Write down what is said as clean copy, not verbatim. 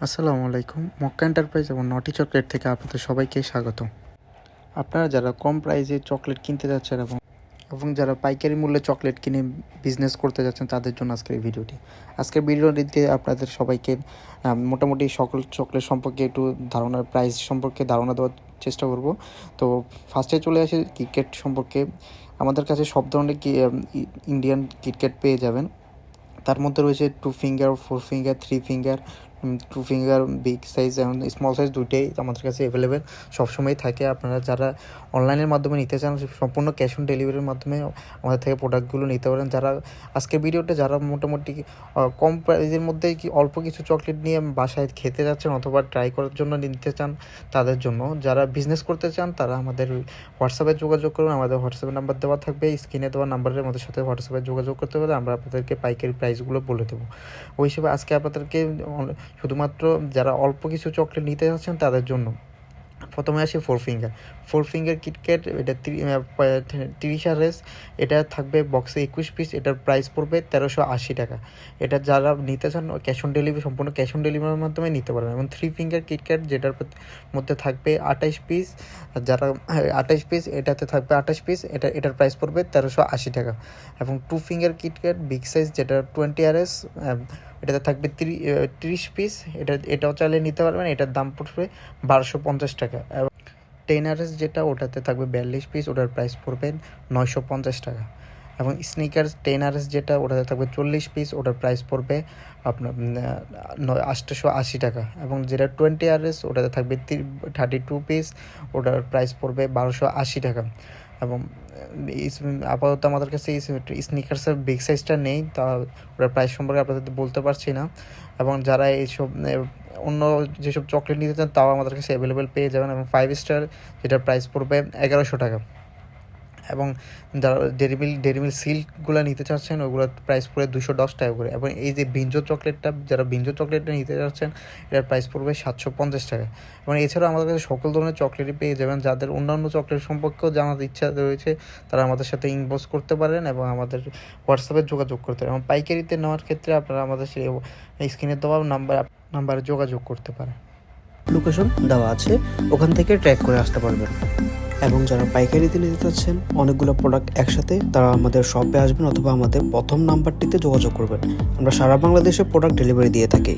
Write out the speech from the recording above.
আসসালামু আলাইকুম। মক্কা এন্টারপ্রাইজ এবং নটি চকলেট থেকে আপনাদের সবাইকে স্বাগত। আপনারা যারা কম প্রাইসে চকলেট কিনতে যাচ্ছেন এবং যারা পাইকারি মূল্যে চকলেট কিনে বিজনেস করতে যাচ্ছেন তাদের জন্য আজকের এই ভিডিওটি। আজকের ভিডিওটিতে আপনাদের সবাইকে মোটামুটি সকল চকলেট সম্পর্কে একটু প্রাইস সম্পর্কে ধারণা দেওয়ার চেষ্টা করব। তো ফার্স্টে চলে আসি কিটক্যাট সম্পর্কে। আমাদের কাছে সব ধরনের ইন্ডিয়ান কিটক্যাট পেয়ে যাবেন। তার মধ্যে রয়েছে 2 finger, 4 finger, 3 finger, 2 finger big size এবং স্মল সাইজ দুইটাই আমাদের কাছে অ্যাভেলেবেল সবসময় থাকে। আপনারা যারা অনলাইনের মাধ্যমে নিতে চান সম্পূর্ণ ক্যাশ অন ডেলিভারির মাধ্যমে আমাদের থেকে প্রোডাক্টগুলো নিতে পারেন। যারা আজকের ভিডিওটা যারা মোটামুটি কম প্রাইসের মধ্যে অল্প কিছু চকলেট নিয়ে বাসায় খেতে যাচ্ছেন অথবা ট্রাই করার জন্য নিতে চান তাদের জন্য, যারা বিজনেস করতে চান তারা আমাদের হোয়াটসঅ্যাপে যোগাযোগ করুন। আমাদের হোয়াটসঅ্যাপে নাম্বার দেওয়া থাকবে, স্ক্রিনে দেওয়া নাম্বারের আমাদের সাথে হোয়াটসঅ্যাপে যোগাযোগ করতে পারে, আমরা আপনাদেরকে পাইকারি প্রাইসগুলো বলে দেবো। ওই হিসেবে আজকে আপনাদেরকে শুধুমাত্র যারা অল্প কিছু চকলেট নিতে যাচ্ছেন তাদের জন্য প্রথমে আসি 4 ফিঙ্গার কিটক্যাট। এটা 30 RS, এটা থাকবে বক্সে 21 পিস। এটার প্রাইস পড়বে 1380 টাকা। এটা যারা নিতে চান ক্যাশ অন ডেলিভারি, সম্পূর্ণ ক্যাশ অন ডেলিভারির মাধ্যমে নিতে পারবেন। এবং 3 ফিঙ্গার কিটক্যাট যেটার মধ্যে থাকবে 28 পিস, যারা 28 পিস এটাতে থাকবে 28 পিস, এটার প্রাইস পড়বে 1380 টাকা। এবং 2 ফিঙ্গার কিটক্যাট বিগ সাইজ যেটা 20 RS, এটাতে থাকবে 30 পিস, এটাও চাইলে নিতে পারবেন। এটার দাম পড়বে 1250 টাকা। এবং 10 RS যেটা ওটাতে থাকবে 42 পিস, ওটার প্রাইস পড়বে 950 টাকা। এবং স্নিকার্স 10 RS যেটা ওটাতে থাকবে 40 পিস, ওটার প্রাইস পড়বে আপনার 880 টাকা। এবং যেটা 20 RS ওটাতে থাকবে 32 পিস, ওটার প্রাইস পড়বে 1280 টাকা। এবং আপাতত আমাদের কাছে স্নিকার্সের বিগ সাইজটা নেই, তা ওটার প্রাইস সম্পর্কে আপনাদের বলতে পারছি না। এবং যারা এইসব অন্য যেসব চকলেট নিতে চান তাও আমাদের কাছে অ্যাভেলেবেল পেয়ে যাবেন। এবং 5 স্টার যেটার প্রাইস পড়বে 1100 টাকা। এবং যারা ডেরি মিল্ক সিল্কগুলো নিতে চাচ্ছেন ওগুলোর প্রাইস পড়বে 210 টাকা করে। এবং এই যে বিঞ্জো চকলেটটা, যারা বিঞ্জো চকলেটটা নিতে চাচ্ছেন এটার প্রাইস পড়বে 750 টাকা। এবং এছাড়াও আমাদের কাছে সকল ধরনের চকলেটই পেয়ে যাবেন। যাদের অন্যান্য চকলেট সম্পর্কেও জানার ইচ্ছা রয়েছে তারা আমাদের সাথে ইনবক্স করতে পারেন এবং আমাদের হোয়াটসঅ্যাপে যোগাযোগ করতে পারেন। এবং পাইকারিতে নেওয়ার ক্ষেত্রে আপনারা আমাদের সেই স্ক্রিনে দেওয়া নাম্বারে যোগাযোগ করতে পারেন। লোকেশন দেওয়া আছে, ওখান থেকে ট্র্যাক করে আসতে পারবেন। এবং যারা পাইকারিতে নিতে চাচ্ছেন অনেকগুলো প্রোডাক্ট একসাথে, তারা আমাদের শপে আসবেন অথবা আমাদের প্রথম নাম্বারটিতে যোগাযোগ করবেন। আমরা সারা বাংলাদেশে প্রোডাক্ট ডেলিভারি দিয়ে থাকি।